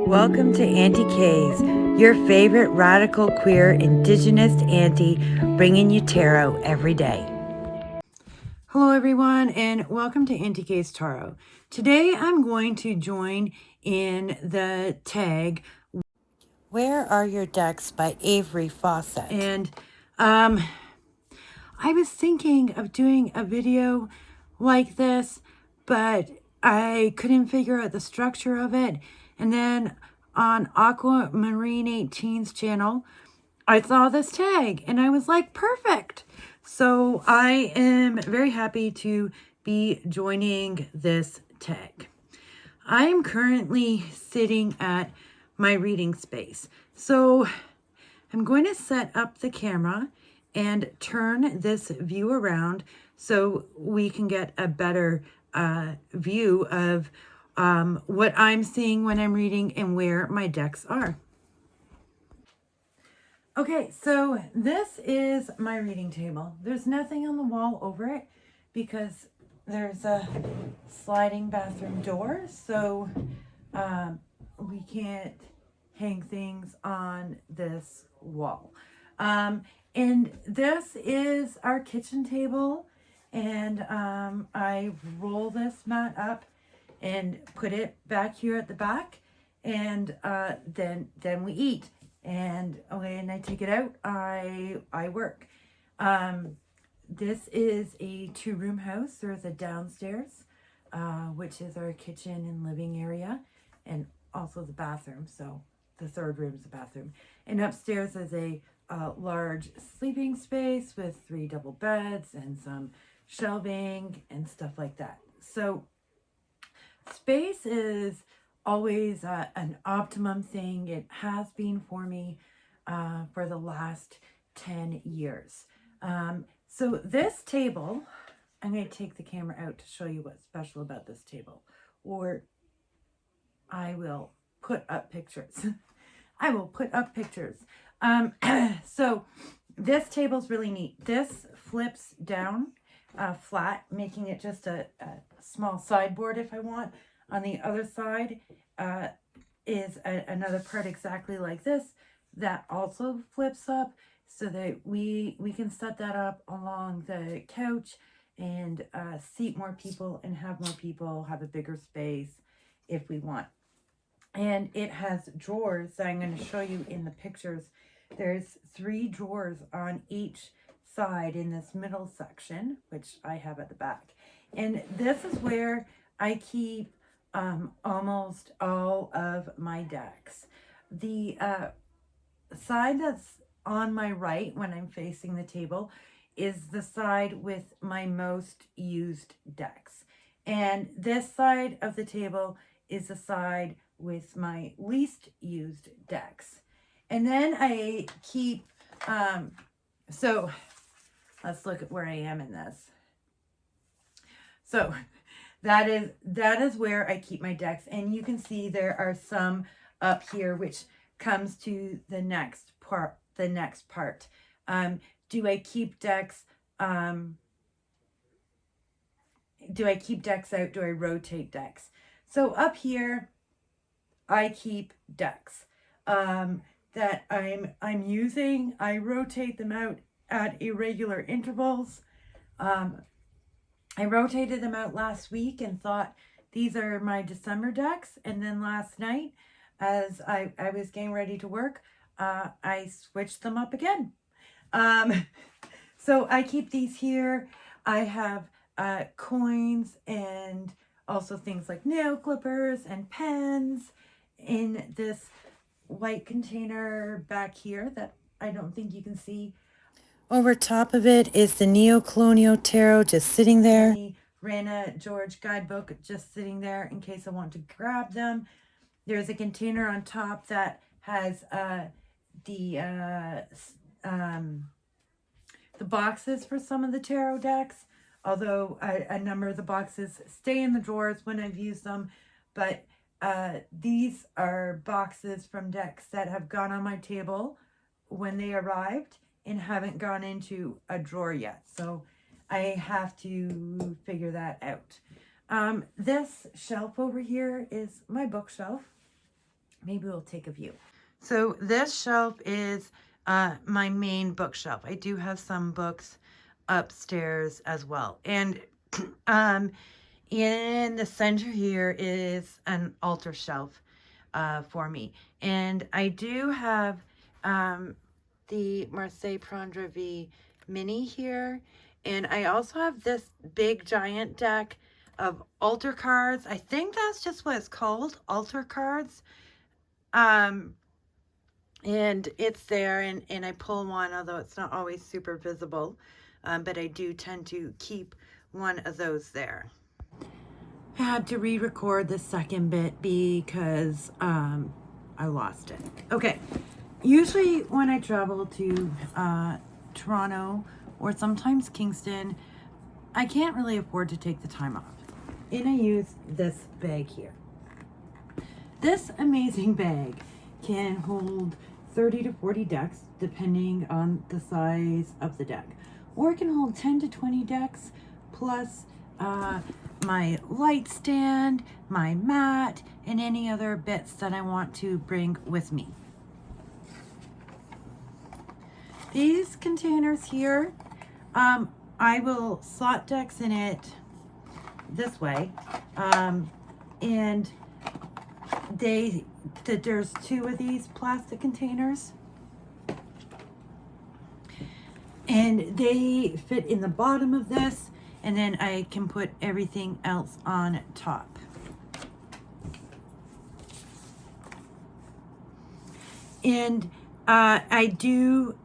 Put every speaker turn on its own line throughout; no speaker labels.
Welcome to Aunty K's, your favorite radical queer indigenous auntie, bringing you tarot every day. Hello everyone and welcome to Aunty K's Tarot. Today I'm going to join in the tag Where Are Your Decks by Avery Fawcett. And I was thinking of doing a video like this, but I couldn't figure out the structure of it. And then on Aquamarine 18's channel, I saw this tag and I was like, perfect. So I am very happy to be joining this tag. I am currently sitting at my reading space. So I'm going to set up the camera and turn this view around so we can get a better view of what I'm seeing when I'm reading and where my decks are. Okay, so this is my reading table. There's nothing on the wall over it because there's a sliding bathroom door, so we can't hang things on this wall. And this is our kitchen table, and I roll this mat up and put it back here at the back, and then we eat. And when I take it out, I work. This is a 2-room house. There's a downstairs, which is our kitchen and living area, and also the bathroom. So the 3rd room is the bathroom. And upstairs is a large sleeping space with 3 double beds and some shelving and stuff like that. So space is always an optimum thing. It has been for me for the last 10 years. So this table, I'm going to take the camera out to show you what's special about this table, or I will put up pictures. I will put up pictures. So this table's really neat. This flips down flat, making it just a small sideboard if I want. On the other side is another part exactly like this that also flips up, so that we can set that up along the couch and seat more people and have more people have a bigger space if we want. And it has drawers that I'm going to show you in the pictures. There's 3 drawers on each side in this middle section, which I have at the back. And this is where I keep almost all of my decks. The side that's on my right when I'm facing the table is the side with my most used decks. And this side of the table is the side with my least used decks. And then I keep, so let's look at where I am in this. So that is where I keep my decks. And you can see there are some up here, which comes to the next part. Do I keep decks? Do I keep decks out? Do I rotate decks? So up here, I keep decks that I'm using. I rotate them out at irregular intervals. I rotated them out last week and thought these are my December decks. And then last night, as I was getting ready to work, I switched them up again. So I keep these here. I have coins and also things like nail clippers and pens in this white container back here that I don't think you can see. Over top of it is the Neo-Colonial Tarot just sitting there. The Rana George guidebook just sitting there in case I want to grab them. There's a container on top that has the boxes for some of the tarot decks, although a number of the boxes stay in the drawers when I've used them. But these are boxes from decks that have gone on my table when they arrived and haven't gone into a drawer yet. So I have to figure that out. This shelf over here is my bookshelf. maybe we'll take a view. So this shelf is my main bookshelf. I do have some books upstairs as well. And in the center here is an altar shelf for me. And I do have the Marseille Prendre V Mini here. And I also have this big giant deck of altar cards. I think that's just what it's called, altar cards. And it's there, and I pull one, although it's not always super visible. But I do tend to keep one of those there. I had to re-record the second bit because I lost it. Okay, usually when I travel to Toronto or sometimes Kingston, I can't really afford to take the time off. And I use this bag here. This amazing bag can hold 30 to 40 decks depending on the size of the deck. Or it can hold 10 to 20 decks plus my light stand, my mat, and any other bits that I want to bring with me. These containers here, I will slot decks in it this way, and there's two of these plastic containers, and they fit in the bottom of this, and then I can put everything else on top. And I do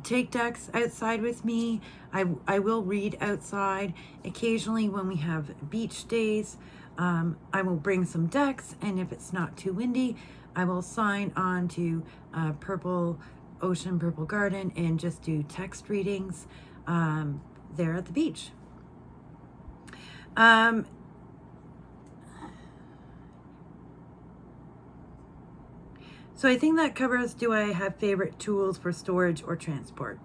take decks outside with me. I will read outside. Occasionally when we have beach days, I will bring some decks, and if it's not too windy, I will sign on to Purple Ocean, Purple Garden, and just do text readings there at the beach. So I think that covers, do I have favorite tools for storage or transport?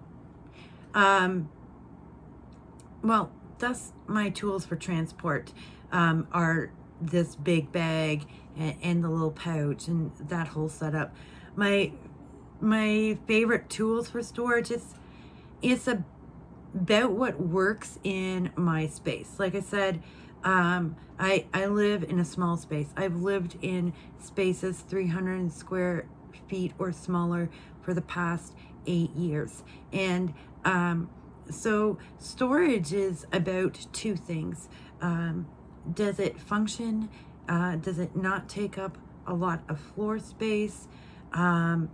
Well, that's my tools for transport are this big bag and the little pouch and that whole setup. My favorite tools for storage is about what works in my space. Like I said, I live in a small space. I've lived in spaces 300 square feet or smaller for the past 8 years. And so storage is about two things. Does it function? Does it not take up a lot of floor space? And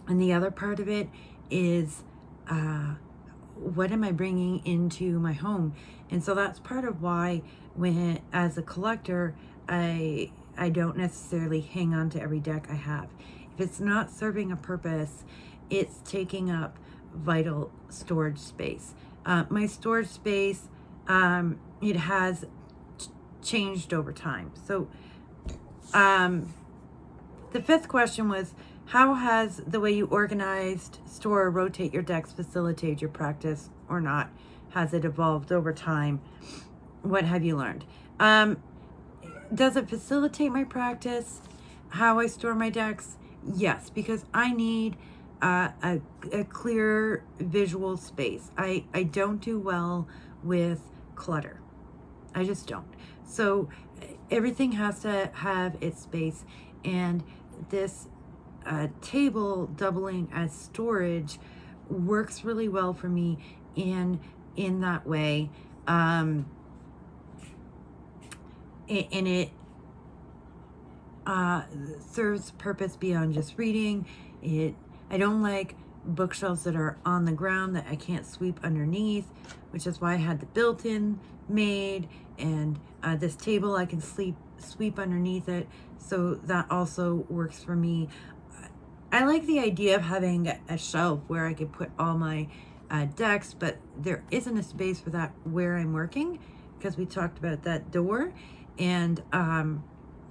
the other part of it is what am I bringing into my home? And so that's part of why when, as a collector, I don't necessarily hang on to every deck I have. If it's not serving a purpose, it's taking up vital storage space. My storage space, it has changed over time. So the fifth question was, how has the way you organized, store, or rotate your decks facilitate your practice or not? Has it evolved over time? What have you learned? Does it facilitate my practice? How I store my decks? Yes, because I need a clear visual space. I don't do well with clutter. I just don't. So everything has to have its space, and this table doubling as storage works really well for me in that way. And it serves purpose beyond just reading. I don't like bookshelves that are on the ground that I can't sweep underneath, which is why I had the built-in made, and this table I can sweep underneath it, so that also works for me. I like the idea of having a shelf where I could put all my decks, but there isn't a space for that where I'm working, because we talked about that door, and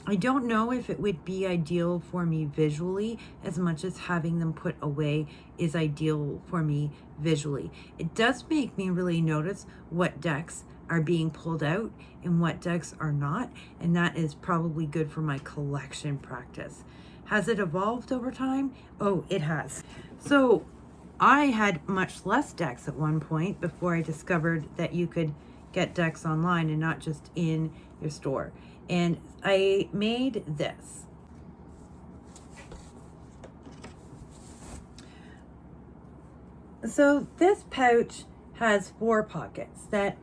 I don't know if it would be ideal for me visually as much as having them put away is ideal for me visually. It does make me really notice what decks are being pulled out and what decks are not, and that is probably good for my collection practice. Has it evolved over time? Oh, it has. So I had much less decks at one point before I discovered that you could get decks online and not just in your store. And I made this. So this pouch has 4 pockets that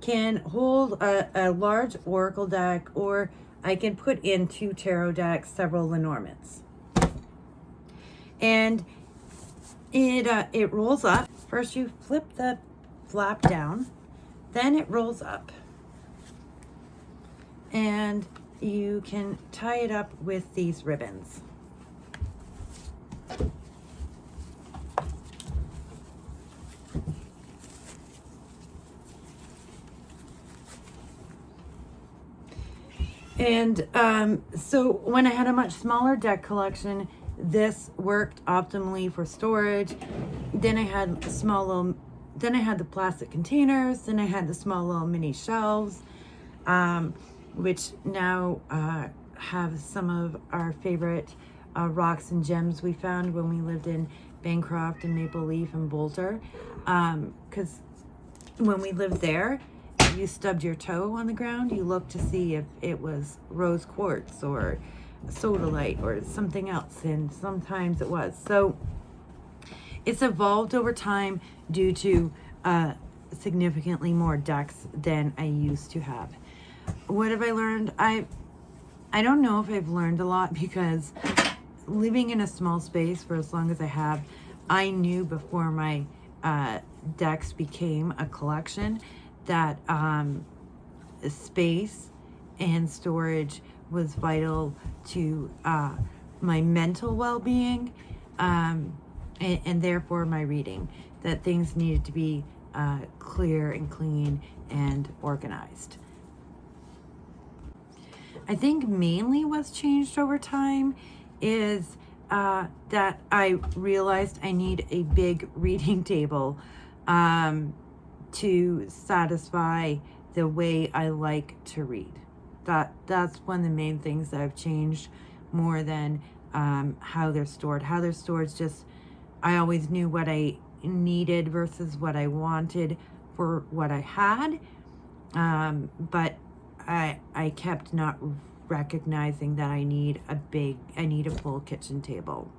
can hold a large oracle deck, or I can put in 2 tarot decks, several Lenormands. And it rolls up. First you flip the flap down, then it rolls up. And you can tie it up with these ribbons. And so when I had a much smaller deck collection, this worked optimally for storage. Then I had then I had the plastic containers, then I had the small little mini shelves, which now have some of our favorite rocks and gems we found when we lived in Bancroft and Maple Leaf and Boulder. Because when we lived there, you stubbed your toe on the ground, you looked to see if it was rose quartz or sodalite or something else, and sometimes it was. So it's evolved over time due to significantly more decks than I used to have. What have I learned? I don't know if I've learned a lot, because living in a small space for as long as I have, I knew before my decks became a collection that space and storage was vital to my mental well-being, and therefore my reading, that things needed to be clear and clean and organized. I think mainly what's changed over time is that I realized I need a big reading table to satisfy the way I like to read. That's one of the main things that I've changed, more than how they're stored. How they're stored is just, I always knew what I needed versus what I wanted for what I had, but I kept not recognizing that I need a full kitchen table.